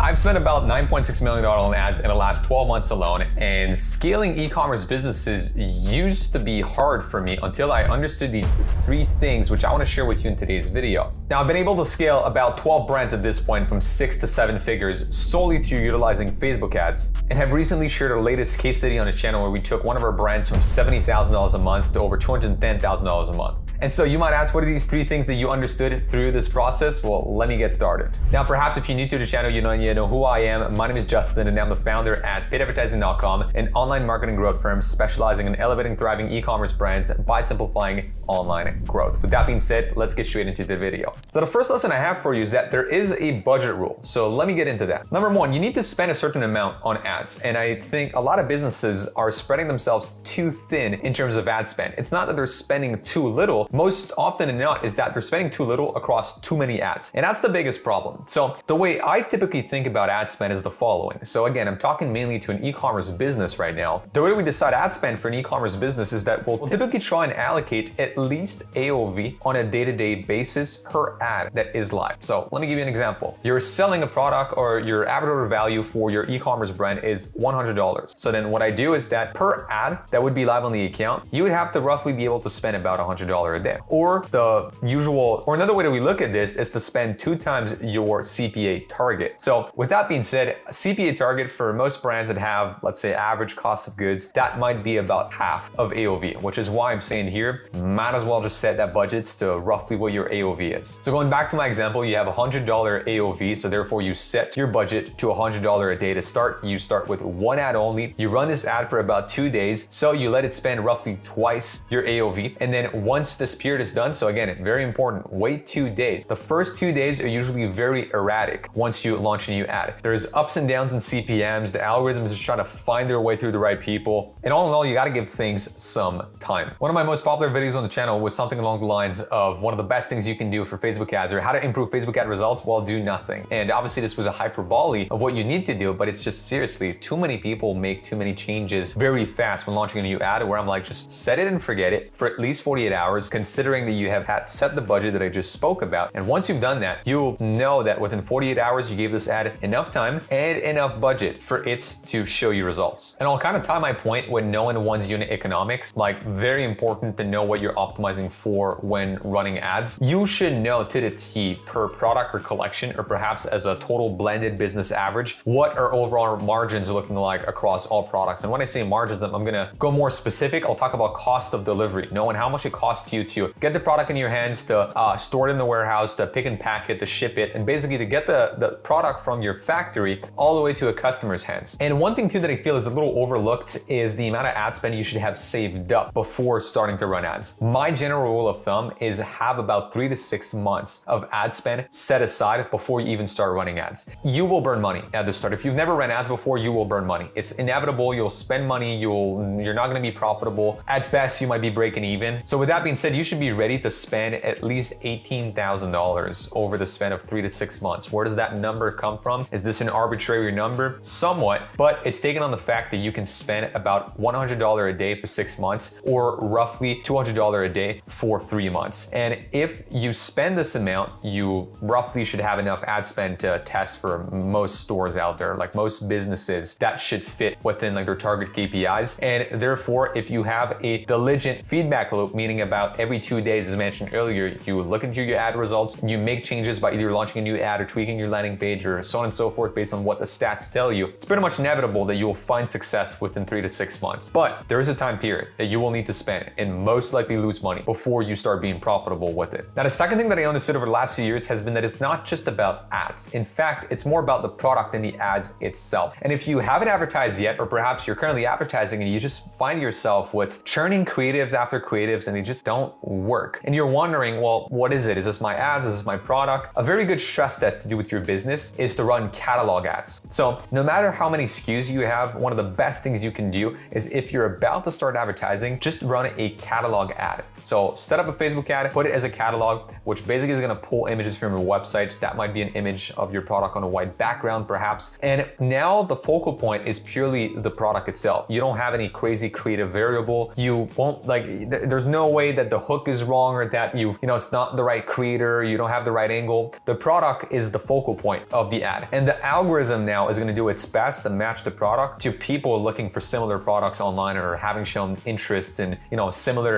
I've spent about $9.6 million on ads in the last 12 months alone, and scaling e-commerce businesses used to be hard for me until I understood these 3 things, which I want to share with you in today's video. Now, I've been able to scale about 12 brands at this point from 6 to 7 figures solely through utilizing Facebook ads, and have recently shared our latest case study on the channel where we took one of our brands from $70,000 a month to over $210,000 a month. And so you might ask, what are these 3 things that you understood through this process? Well, let me get started. Now, perhaps if you're new to the channel, you know who I am. My name is Justin, and I'm the founder at paidadvertising.com, an online marketing growth firm specializing in elevating thriving e-commerce brands by simplifying online growth. With that being said, let's get straight into the video. So the first lesson I have for you is that there is a budget rule. So let me get into that. Number 1, you need to spend a certain amount on ads. And I think a lot of businesses are spreading themselves too thin in terms of ad spend. It's not that they're spending too little. Most often than not is that they're spending too little across too many ads. And that's the biggest problem. So the way I typically think about ad spend is the following. So again, I'm talking mainly to an e-commerce business right now. The way we decide ad spend for an e-commerce business is that we'll typically try and allocate at least AOV on a day-to-day basis per ad that is live. So let me give you an example. You're selling a product, or your average order value for your e-commerce brand is $100. So then what I do is that per ad that would be live on the account, you would have to roughly be able to spend about $100 a day. Or another way that we look at this is to spend 2 times your CPA target. So with that being said, a CPA target for most brands that have, let's say, average cost of goods, that might be about half of AOV, which is why I'm saying here, might as well just set that budget to roughly what your AOV is. So going back to my example, you have $100 AOV, so therefore you set your budget to $100 a day to start. You start with 1 ad only. You run this ad for about 2 days, so you let it spend roughly twice your AOV. And then once this period is done, so again, very important, wait 2 days. The first 2 days are usually very erratic once you launch a new ad. There's ups and downs in CPMs, the algorithm is just trying to find their way through the right people. And all in all, you gotta give things some time. One of my most popular videos on the channel was something along the lines of one of the best things you can do for Facebook ads, or how to improve Facebook ad results while do nothing. And obviously this was a hyperbole of what you need to do, but it's just seriously, too many people make too many changes very fast when launching a new ad, where I'm like, just set it and forget it for at least 48 hours, considering that you have had set the budget that I just spoke about. And once you've done that, you'll know that within 48 hours, you gave this ad enough time and enough budget for it to show you results. And I'll kind of tie my point with knowing one's unit economics, like very important to know what you're optimizing for when running ads. You should know to the T per product or collection, or perhaps as a total blended business average, what our overall margins are looking like across all products. And when I say margins, I'm gonna go more specific. I'll talk about cost of delivery, knowing how much it costs you to get the product in your hands, to store it in the warehouse, to pick and pack it, to ship it, and basically to get the product from your factory all the way to a customer's hands. And one thing too that I feel is a little overlooked is the amount of ad spend you should have saved up before starting to run ads. My general rule of thumb is have about 3 to 6 months of ad spend set aside before you even start running ads. You will burn money at the start. If you've never run ads before, you will burn money. It's inevitable. You'll spend money. You're not going to be profitable. At best, you might be breaking even. So with that being said, you should be ready to spend at least $18,000 over the span of 3 to 6 months. Where does that number come from? Is this an arbitrary number? Somewhat, but it's taken on the fact that you can spend about $100 a day for 6 months, or roughly $200 a day for 3 months. And if you spend this amount, you roughly should have enough ad spend to test for most stores out there, like most businesses that should fit within like their target KPIs. And therefore, if you have a diligent feedback loop, meaning about every 2 days, as mentioned earlier, you look into your ad results, you make changes by either launching a new ad or tweaking your landing page or so on and so forth based on what the stats tell you, it's pretty much inevitable that you will find success within 3 to 6 months. But there is a time period that you will need to spend and most likely lose money before you start being profitable with it. Now, the second thing that I understood over the last few years has been that it's not just about ads. In fact, it's more about the product and the ads itself. And if you haven't advertised yet, or perhaps you're currently advertising and you just find yourself with churning creatives after creatives and they just don't work, and you're wondering, well, what is it? Is this my ads? Is this my product? A very good stress test to do with your business is to run catalog ads. So no matter how many SKUs you have, one of the best things you can do is, if you're about to start advertising, just run a catalog ad. So set up a Facebook ad, put it as a catalog, which basically is going to pull images from your website. That might be an image of your product on a white background perhaps. And now the focal point is purely the product itself. You don't have any crazy creative variable. You won't, like, there's no way that the hook is wrong or that it's not the right creator, you don't have the right angle. The product is the focal point of the ad. And the algorithm now is going to do its best to match the product to people looking for similar products online or having shown interest in, similar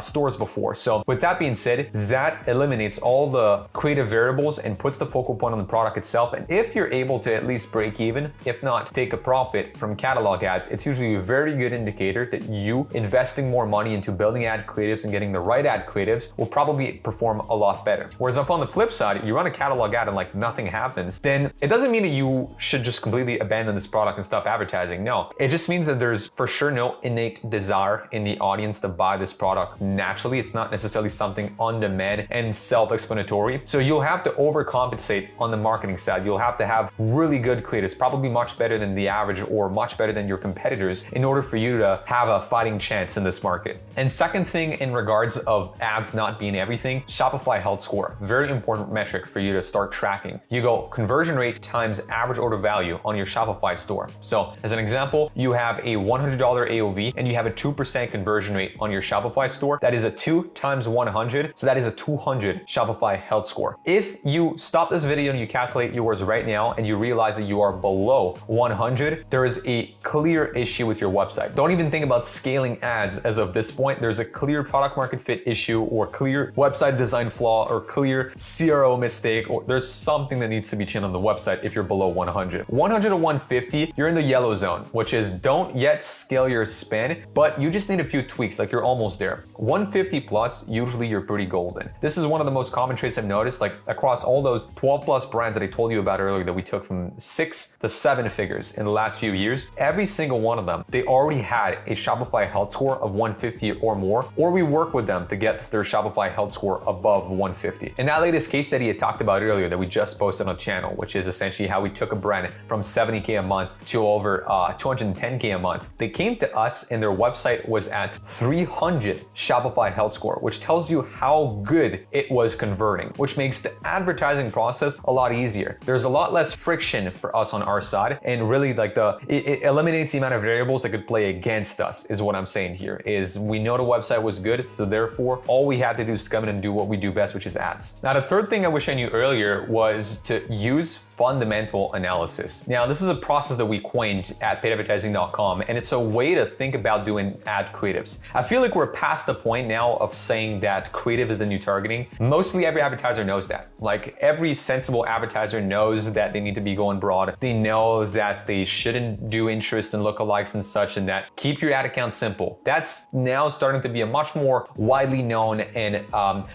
stores before. So with that being said, that eliminates all the creative variables and puts the focal point on the product itself. And if you're able to at least break even, if not take a profit from catalog ads, it's usually a very good indicator that you investing more money into building ad creatives and getting the right ad creatives will probably perform a lot better. Whereas if on the flip side, you run a catalog ad and like nothing happens, then it doesn't mean that you should just completely abandon this product and stop advertising. No, it just means that there's for sure no innate desire in the audience to buy this product naturally. It's not necessarily something on demand and self-explanatory. So you'll have to overcompensate on the marketing side. You'll have to have really good creatives, probably much better than the average or much better than your competitors in order for you to have a fighting chance in this market. And second thing in regards of ads not being everything, Shopify Health Score, very important metric for you to start tracking. You go conversion rate times average order value on your Shopify store. So as an example, you have a $100 AOV and you have a 2% conversion rate on your Shopify store. That is a 2 times 100. So that is a 200 Shopify Health Score. If you stop this video and you calculate yours right now and you realize that you are below 100, there is a clear issue with your website. Don't even think about scaling ads as of this point. There's a clear product market fit issue or clear website design flaw or clear CRO mistake, or there's something that needs to be changed on the website if you're below 100. 100 to 150, you're in the yellow zone, which is don't yet scale your spend, but you just need a few tweaks, like you're almost there. 150 plus, usually you're pretty golden. This is one of the most common traits I've noticed, like across all those 12 plus brands that I told you about earlier that we took from 6 to 7 figures in the last few years. Every single one of them, they already had a Shopify Health Score of 150 or more, or we work with them to get their Shopify Health Score above 150. In that latest case study I talked about earlier that we just posted on the channel, which is essentially how we took a brand from 70K a month to over 210K a month. They came to us and their website was at 300 Shopify Health Score, which tells you how good it was converting, which makes the advertising process a lot easier. There's a lot less friction for us on our side, and really like it eliminates the amount of variables that could play against us is what I'm saying here. Is we know the website was good, so therefore all we had to do is come in and do what we do best, which is ads. Now the third thing I wish I knew earlier was to use fundamental analysis. Now this is a process that we coined at paidadvertising.com, and it's a way to think about doing ad creatives. I feel like we're past the point now of saying that creative is the new targeting. Mostly every advertiser knows that. Like every sensible advertiser knows that they need to be going broad. They know that they shouldn't do interest and lookalikes and such, and that keep your ad account simple. That's now starting to be a much more widely known and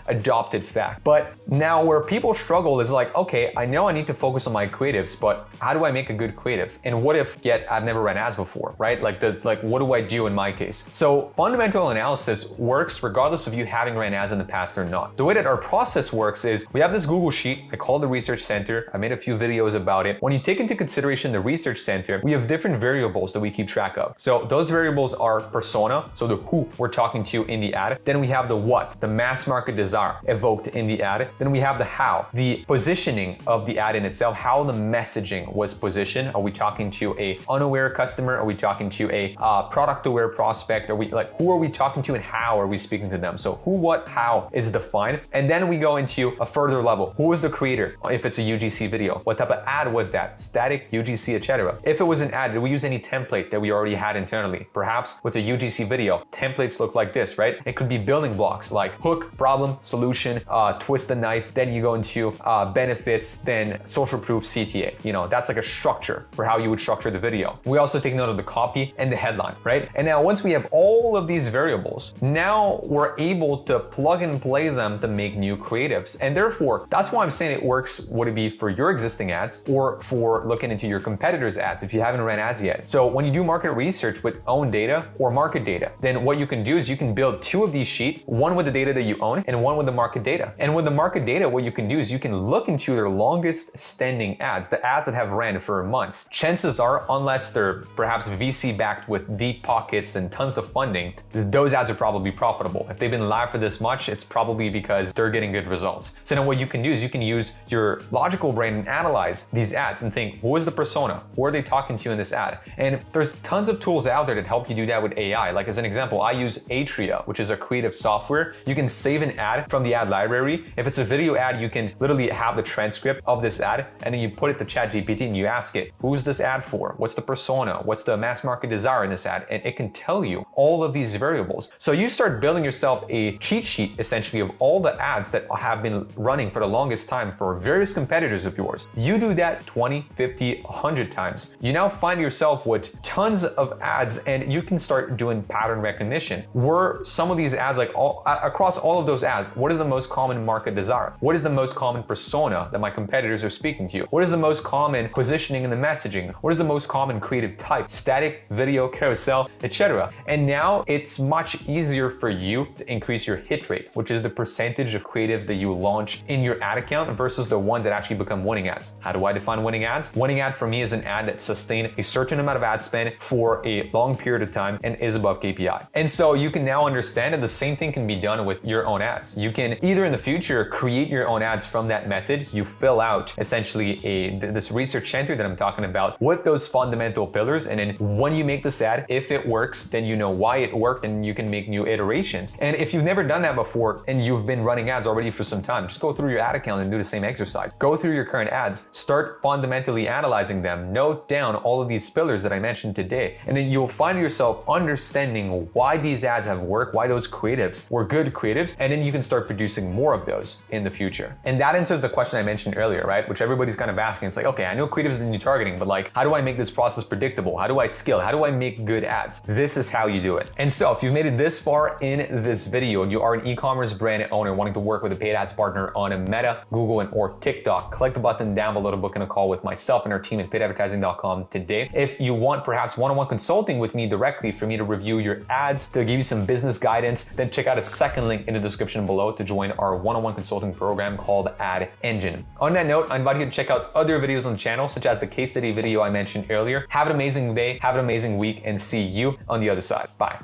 adopted fact. But now where people struggle is like, okay, I know I need to focus on my creatives, but how do I make a good creative? And what if yet I've never ran ads before, right? Like what do I do in my case? So fundamental analysis works regardless of you having ran ads in the past or not. The way that our process works is we have this Google Sheet. I call it the Research Center. I made a few videos about it. When you take into consideration the Research Center, we have different variables that we keep track of. So those variables are persona, so the who we're talking to in the ad. Then we have the what, the mass market desire evoked in the ad. Then we have the how, the positioning of the ad in itself, how the messaging was positioned. Are we talking to a unaware customer? Are we talking to a product aware prospect? Are we like, who are we talking to and how are we speaking to them? So who, what, how is defined. And then we go into a further level. Who is the creator? If it's a UGC video, what type of ad was that? Static, UGC, etc. If it was an ad, did we use any template that we already had internally? Perhaps with a UGC video, templates look like this, right? It could be building blocks like hook, problem, solution, twist the knife, then you go into benefits, then social proof, CTA. That's like a structure for how you would structure the video. We also take note of the copy and the headline, right? And now once we have all of these variables, now we're able to plug and play them to make new creatives. And therefore, that's why I'm saying it works, would it be for your existing ads or for looking into your competitors' ads if you haven't ran ads yet. So when you do market research with own data or market data, then what you can do is you can build two of these sheets, one with the data that you own and one with the market data. And with the market data, what you can do is you can look into your longest standing long-standing ads, the ads that have ran for months, chances are, unless they're perhaps VC backed with deep pockets and tons of funding, those ads are probably profitable. If they've been live for this much, it's probably because they're getting good results. So then what you can do is you can use your logical brain and analyze these ads and think, who is the persona? Who are they talking to in this ad? And there's tons of tools out there that help you do that with AI. Like as an example, I use Atria, which is a creative software. You can save an ad from the ad library. If it's a video ad, you can literally have the transcript of this ad, and then you put it to ChatGPT and you ask it, who's this ad for? What's the persona? What's the mass market desire in this ad? And it can tell you all of these variables. So you start building yourself a cheat sheet, essentially, of all the ads that have been running for the longest time for various competitors of yours. You do that 20, 50, 100 times. You now find yourself with tons of ads, and you can start doing pattern recognition. Were some of these ads, like across all of those ads, what is the most common market desire? What is the most common persona that my competitors are speaking to you? What is the most common positioning in the messaging? What is the most common creative type? Static, video, carousel, etc. And now it's much easier for you to increase your hit rate, which is the percentage of creatives that you launch in your ad account versus the ones that actually become winning ads. How do I define winning ads? Winning ad for me is an ad that sustains a certain amount of ad spend for a long period of time and is above KPI. And so you can now understand that the same thing can be done with your own ads. You can either in the future create your own ads from that method. You fill out essentially this research center that I'm talking about with those fundamental pillars, and then when you make this ad, if it works, then you know why it worked and you can make new iterations. And if you've never done that before and you've been running ads already for some time, just go through your ad account and do the same exercise. Go through your current ads, start fundamentally analyzing them, note down all of these pillars that I mentioned today, and then you'll find yourself understanding why these ads have worked, why those creatives were good creatives, and then you can start producing more of those in the future. And that answers the question I mentioned earlier, right? Which everybody's kind of asking. It's like, okay, I know creatives and new targeting, but like, how do I make this process predictable? How do I scale? How do I make good ads? This is how you do it. And so if you've made it this far in this video and you are an e-commerce brand owner wanting to work with a paid ads partner on a Meta, Google, and or TikTok, click the button down below to book in a call with myself and our team at paidadvertising.com today. If you want perhaps one-on-one consulting with me directly for me to review your ads, to give you some business guidance, then check out a second link in the description below to join our one-on-one consulting program called Ad Engine. On that note, I invite you to check out other videos on the channel, such as the case study video I mentioned earlier. Have an amazing day, have an amazing week, and see you on the other side. Bye.